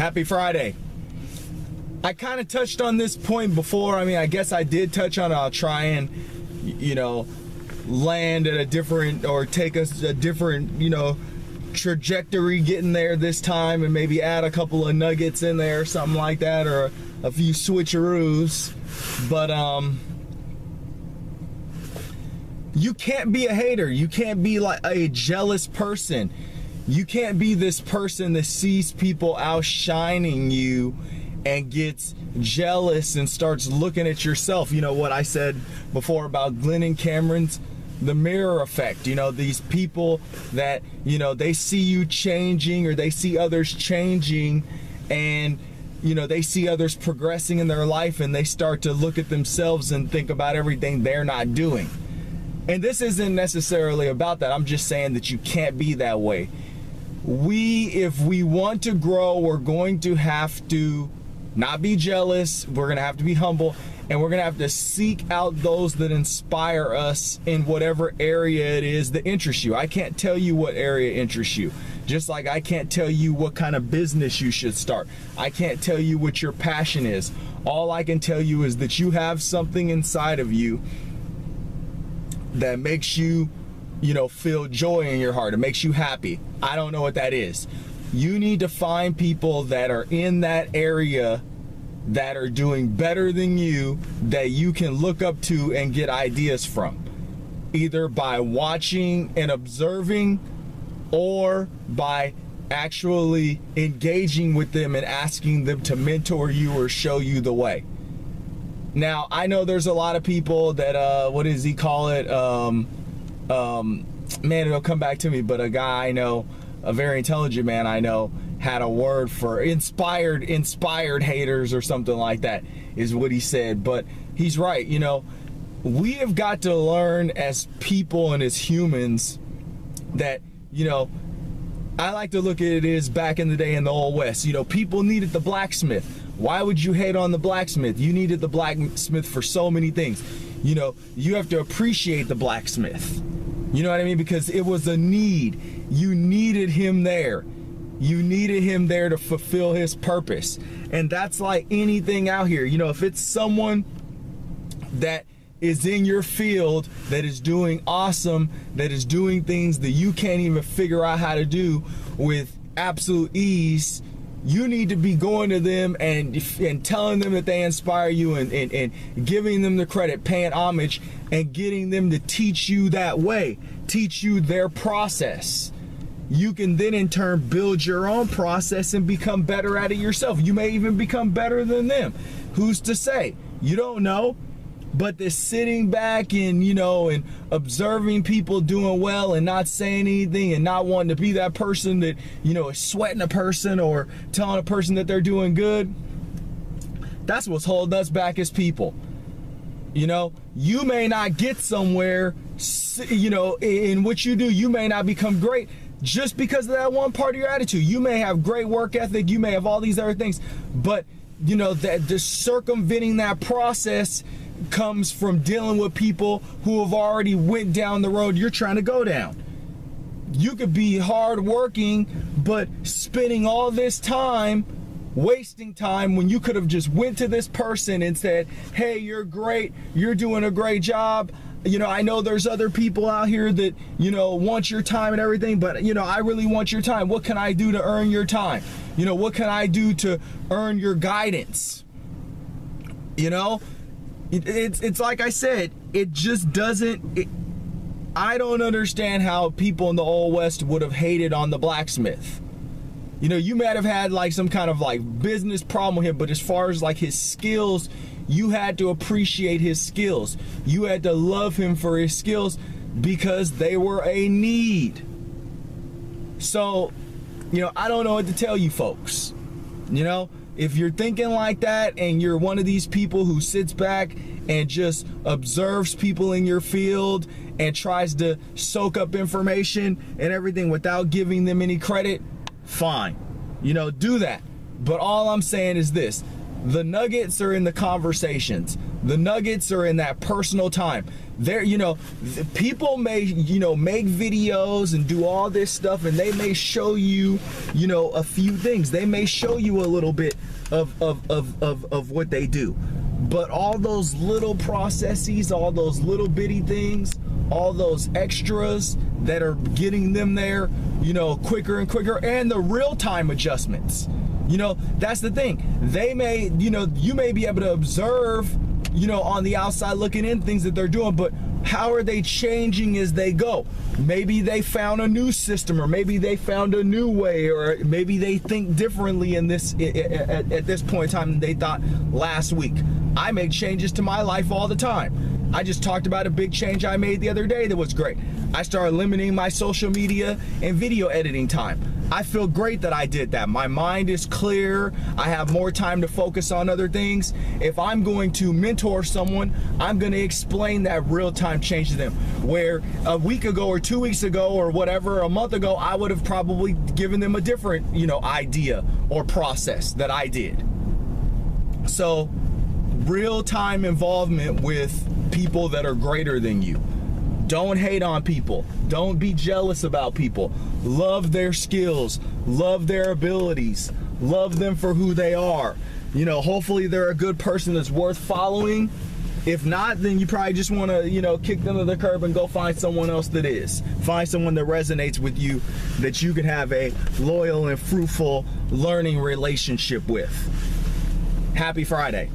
Happy Friday. I kind of touched on this point before. I mean, I guess I did touch on it. I'll try and, land at a different, or take us a different, trajectory getting there this time, and maybe add a couple of nuggets in there or something like that, or a few switcheroos. But you can't be a hater. You can't be like a jealous person. You can't be this person that sees people outshining you and gets jealous and starts looking at yourself. You know what I said before about Glenn and Cameron's the mirror effect. These people that, they see you changing, or they see others changing, and they see others progressing in their life, and they start to look at themselves and think about everything they're not doing. And this isn't necessarily about that. I'm just saying that you can't be that way. If we want to grow, we're going to have to not be jealous. We're going to have to be humble, and we're going to have to seek out those that inspire us in whatever area it is that interests you. I can't tell you what area interests you. Just like I can't tell you what kind of business you should start. I can't tell you what your passion is. All I can tell you is that you have something inside of you that makes you, feel joy in your heart. It makes you happy. I don't know what that is. You need to find people that are in that area that are doing better than you, that you can look up to and get ideas from, either by watching and observing, or by actually engaging with them and asking them to mentor you or show you the way. Now, I know there's a lot of people that, what does he call it? Man, it'll come back to me, but a guy I know, a very intelligent man I know, had a word for inspired haters or something like that, is what he said. But he's right. We have got to learn as people and as humans that, I like to look at it as back in the day in the Old West, people needed the blacksmith. Why would you hate on the blacksmith? You needed the blacksmith for so many things. You have to appreciate the blacksmith. You know what I mean? Because it was a need. You needed him there. You needed him there to fulfill his purpose. And that's like anything out here. If it's someone that is in your field that is doing awesome, that is doing things that you can't even figure out how to do with absolute ease, you need to be going to them and telling them that they inspire you, and giving them the credit, paying homage, and getting them to teach you that way, teach you their process. You can then in turn build your own process and become better at it yourself. You may even become better than them. Who's to say? You don't know. But this sitting back and, and observing people doing well and not saying anything and not wanting to be that person that, is sweating a person or telling a person that they're doing good, that's what's holding us back as people. You may not get somewhere, in what you do. You may not become great just because of that one part of your attitude. You may have great work ethic. You may have all these other things. But, that the circumventing that process comes from dealing with people who have already went down the road you're trying to go down. You could be hardworking, but spending all this time, wasting time, when you could have just went to this person and said, hey, you're great, you're doing a great job. I know there's other people out here that, want your time and everything, but, I really want your time. What can I do to earn your time? What can I do to earn your guidance? It's like I said, it just doesn't, I don't understand how people in the Old West would have hated on the blacksmith. You might have had like some kind of like business problem with him, but as far as like his skills, you had to appreciate his skills. You had to love him for his skills because they were a need. So, I don't know what to tell you folks. If you're thinking like that and you're one of these people who sits back and just observes people in your field and tries to soak up information and everything without giving them any credit, fine. Do that. But all I'm saying is this: The nuggets are in the conversations. The nuggets are in that personal time. There, people may, make videos and do all this stuff, and they may show you, a few things. They may show you a little bit of what they do. But all those little processes, all those little bitty things, all those extras that are getting them there, quicker and quicker, and the real-time adjustments. That's the thing. They may, you may be able to observe, on the outside looking in things that they're doing, but how are they changing as they go? Maybe they found a new system, or maybe they found a new way, or maybe they think differently in this at this point in time than they thought last week. I make changes to my life all the time. I just talked about a big change I made the other day that was great. I started limiting my social media and video editing time. I feel great that I did that. My mind is clear. I have more time to focus on other things. If I'm going to mentor someone, I'm going to explain that real-time change to them. Where a week ago or 2 weeks ago or whatever, a month ago, I would have probably given them a different, idea or process that I did. So, real-time involvement with people that are greater than you. Don't hate on people. Don't be jealous about people. Love their skills. Love their abilities. Love them for who they are. Hopefully they're a good person that's worth following. If not, then you probably just want to, kick them to the curb and go find someone else that is. Find someone that resonates with you, that you can have a loyal and fruitful learning relationship with. Happy Friday.